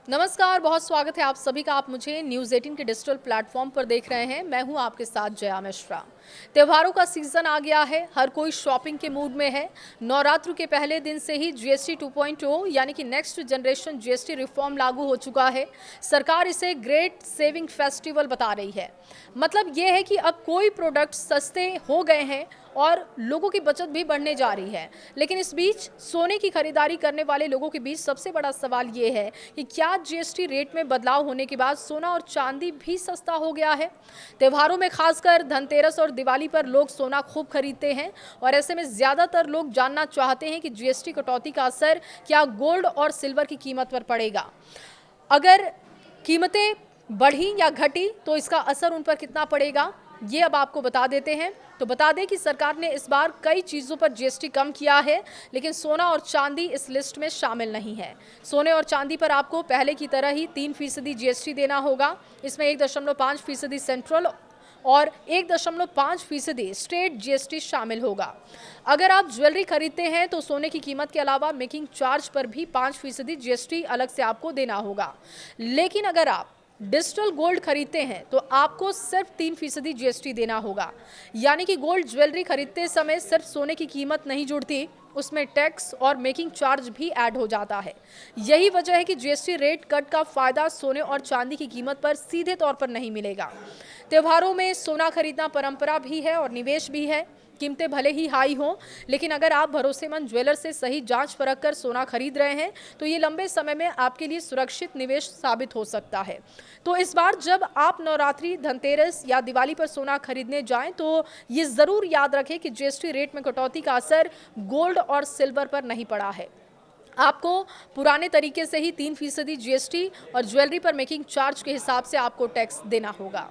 नमस्कार, बहुत स्वागत है आप सभी का। आप मुझे न्यूज़ 18 के डिजिटल प्लेटफॉर्म पर देख रहे हैं। मैं हूं आपके साथ जया मिश्रा। त्योहारों का सीजन आ गया है, हर कोई शॉपिंग के मूड में है। नवरात्र के पहले दिन से ही जीएसटी 2.0 यानी कि नेक्स्ट जनरेशन जीएसटी रिफॉर्म लागू हो चुका है। सरकार इसे ग्रेट सेविंग फेस्टिवल बता रही है। मतलब ये है कि अब कोई प्रोडक्ट सस्ते हो गए हैं और लोगों की बचत भी बढ़ने जा रही है। लेकिन इस बीच सोने की खरीदारी करने वाले लोगों के बीच सबसे बड़ा सवाल ये है कि क्या जीएसटी रेट में बदलाव होने के बाद सोना और चांदी भी सस्ता हो गया है। त्योहारों में खासकर धनतेरस और दिवाली पर लोग सोना खूब खरीदते हैं और ऐसे में ज्यादातर लोग जानना चाहते हैं कि जीएसटी कटौती का असर क्या गोल्ड और सिल्वर की कीमत पर पड़ेगा। अगर कीमतें बढ़ी या घटी तो इसका असर उन पर कितना पड़ेगा, ये अब आपको बता देते हैं। तो बता दें कि सरकार ने इस बार कई चीज़ों पर जीएसटी कम किया है, लेकिन सोना और चांदी इस लिस्ट में शामिल नहीं है। सोने और चांदी पर आपको पहले की तरह ही 3% जीएसटी देना होगा। इसमें 1.5% सेंट्रल और 1.5% स्टेट जीएसटी शामिल होगा। अगर आप ज्वेलरी खरीदते हैं तो सोने की कीमत के अलावा मेकिंग चार्ज पर भी 5% जीएसटी अलग से आपको देना होगा। लेकिन अगर आप डिजिटल गोल्ड खरीदते हैं तो आपको सिर्फ 3% जीएसटी देना होगा। यानी कि गोल्ड ज्वेलरी खरीदते समय सिर्फ सोने की कीमत नहीं जुड़ती, उसमें टैक्स और मेकिंग चार्ज भी ऐड हो जाता है। यही वजह है कि जीएसटी रेट कट का फायदा सोने और चांदी की कीमत पर सीधे तौर पर नहीं मिलेगा। त्योहारों में सोना खरीदना परंपरा भी है और निवेश भी है। कीमतें भले ही हाई हों, लेकिन अगर आप भरोसेमंद ज्वेलर से सही जांच परख कर सोना खरीद रहे हैं तो ये लंबे समय में आपके लिए सुरक्षित निवेश साबित हो सकता है। तो इस बार जब आप नवरात्रि, धनतेरस या दिवाली पर सोना खरीदने जाएं तो ये जरूर याद रखें कि जीएसटी रेट में कटौती का असर गोल्ड और सिल्वर पर नहीं पड़ा है। आपको पुराने तरीके से ही 3% जीएसटी और ज्वेलरी पर मेकिंग चार्ज के हिसाब से आपको टैक्स देना होगा।